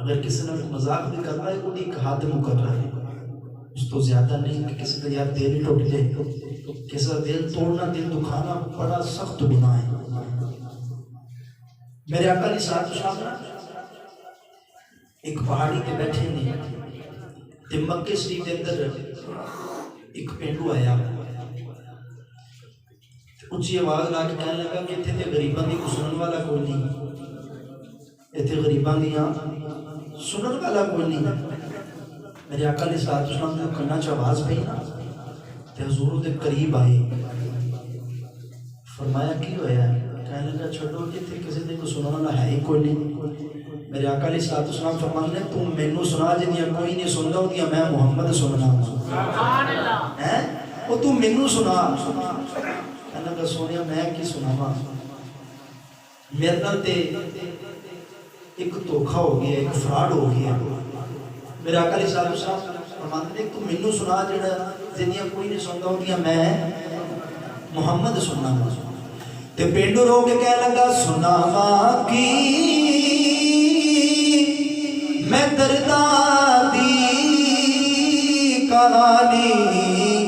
اگر کسی نے مذاق بھی کرنا ہے وہ ایک حد مقرر ہے، اس تو زیادہ نہیں کہ کسی کا یار دل ہی ٹوٹ جائے. کسی کا دل توڑنا، دل دکھانا بڑا سخت گناہ ہے. میرے آقا علیہ الصلوۃ والسلام ایک پہاڑی تے بیٹھے نے تے مکے شریف دے اندر ایک پینڈو آیا، اچھی آواز لا کے کہنے لگا کہ اتنے تے غریباں دی سنن والا کوئی نہیں، اتنے غریباں دیاں سنن والا کوئی نہیں. میرے آقا علیہ الصلوۃ والسلام نے کنا چ آواز پئی نا تے حضور دے قریب آئے، فرمایا کی ہویا ہے؟ کہنے لگا چھوڑو کہ اتنے کسی دے کو سنن والا ہے ہی کوئی نہیں. میرے آقا علیہ الصلوۃ والسلام فرماندے نے تم مینوں سنا جدیاں کوئی نہیں سندا اودیاں میں محمد سننا. سبحان اللہ ہے او تو مینوں سنا. کہنے لگا سونیا میں کی سناواں، میرے نال تے ایک دھوکھا ہو گیا، ایک فراڈ ہو گیا. میرے آقا علیہ الصلوۃ والسلام فرماندے نے تو مینوں سنا جڑا جدیاں کوئی نہیں سندا اودیاں میں محمد سننا. تے پینڈو رو کے کہنے لگا سناواں کی میں درداں دی کہانی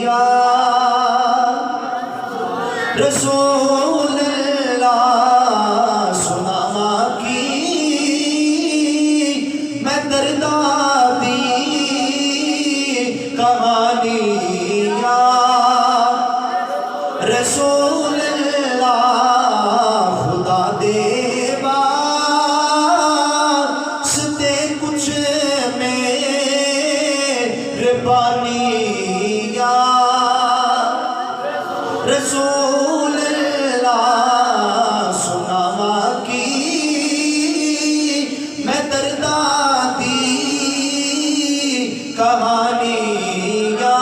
یا رسول اللہ. سناواں کی میں درداں دی کہانی یا رسول اللہ. خدا دے واسطے کچھ مہربانی یا رسول اللہ. سناواں کی میں درداں دی کہانی یا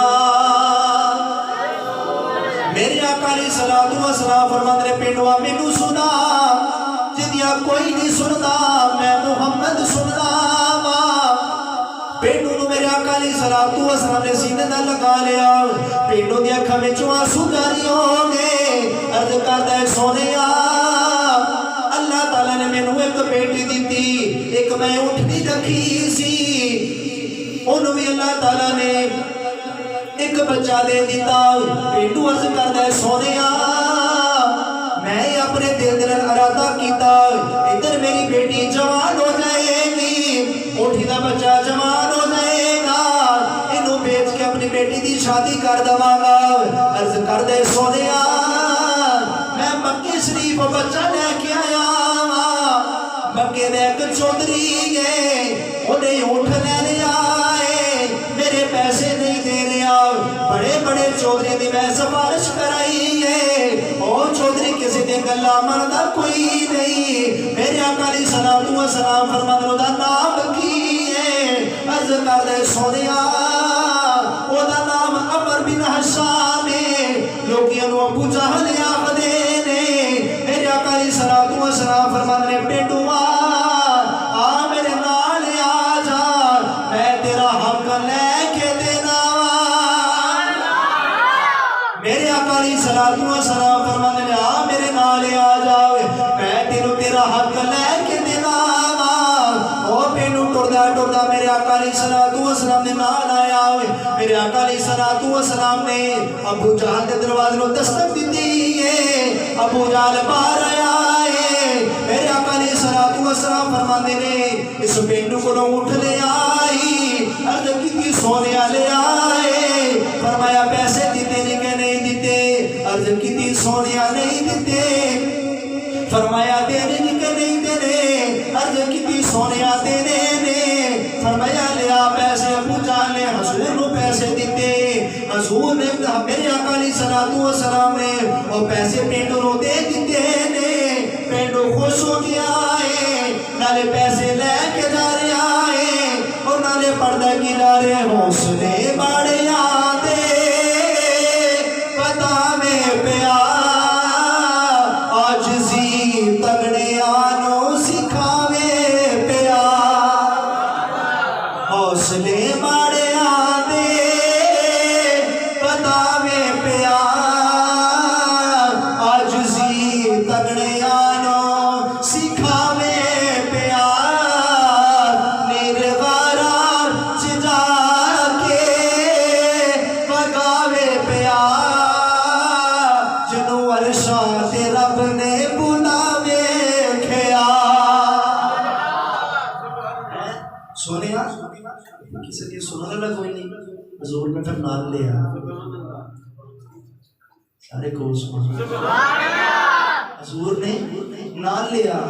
میرے آقا علیہ الصلوۃ والسلام فرماندے نے پینڈوا مینوں سنا جدیاں کوئی نہیں سندا میں محمد سننا وا. پینڈو نو میرے آقا علیہ الصلوۃ والسلام نے سینے نال لگا لیا. پینڈو دی اکھاں وچوں آنسو جاری ہو گئے. عرض کردا ہے سونیا اللہ تعالیٰ نے مینوں ایک بیٹی دتی، ایک میں اٹھنی رکھی سی، انہوں بھی اللہ تعالیٰ نے ایک بچہ دے دیتا. پینڈو عرض کردا ہے سونیا میں اپنے دل دے نال ارادہ کیتا ادھر میری بیٹی جوان ہو جائے گی، اٹھی دا بچہ جوان ہو جائے گا، انہوں بیچ کے اپنی بیٹی دی شادی کر دواں گا. عرض کردے سونیا میں مکے شریف بچہ لے کے آیا مکے دے ایک چودھری ہے انہیں اٹھ لینے آئے، میرے پیسے نہیں دے رہا. بڑے بڑے چودھری دی میں سفارش کرائی ہے، اور چودھری کسی دے گلا مردا کوئی نہیں. میرے آقا علیہ الصلوۃ والسلام فرماندے او دا نام کی ہے؟ عرض کردے سونیا او دا نام عمر بن حشام ہے، لوکیاں نو ابو جہل آکھدے نے. میرے آقا علیہ الصلوۃ والسلام فرماندے نے پینڈوا آ میرے نال آ جا میں تیرا حق لے کے دینا. میرے آقا علیہ الصلوۃ والسلام فرماندے نے آ میرے نال آ جا میں تینوں تیرا حق لے کے دینا. او پینڈو ٹردا ٹردا میرے آقا علیہ الصلوۃ والسلام نے نال آیا. میرے آقا علیہ الصلوۃ والسلام نے ابو جہل کے دروازے نو دستک دیتی ہے، ابو جہل باہر آیا ہے. میرے آقا علیہ الصلوۃ والسلام فرماندے نے اس پینڈو کو اٹھ لے آئی. عرض کیتی سونیا لے آئے، فرمایا پیسے دیتے نہیں کہ نہیں دیتے؟ عرض کیتی سونیا نہیں دیتے، فرمایا دینے نہیں کہ نہیں دینے؟ عرض کیتی سونیا دینے نے، فرمایا لیا پیسے. ابو جہل نے حضور نو پیسے دیتے، حضور نے میرے آقا علیہ الصلوۃ والسلام نے وہ پیسے پینڈو نو دے دیتے نے. پینڈو خوش ہو گیا ہے، نالے پیسے لے کے جا رہا ہے اور نالے پردہ کی جا رہے حوصلے بڑے آدے پتا میں پیا عاجزی تگڑے آنو سکھاوے پیا. حوصلے بڑے آدے پتا میں پیا عاجزی تگڑے آنو سکھاوے پیا. پیا جنوں عرشاں تے رب نے بلاوے کھیا سونے کسی نے سننے لگا کوئی نہیں حضور نے پھر نال لیا سارے کو حضور نے نال لیا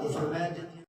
فرمایا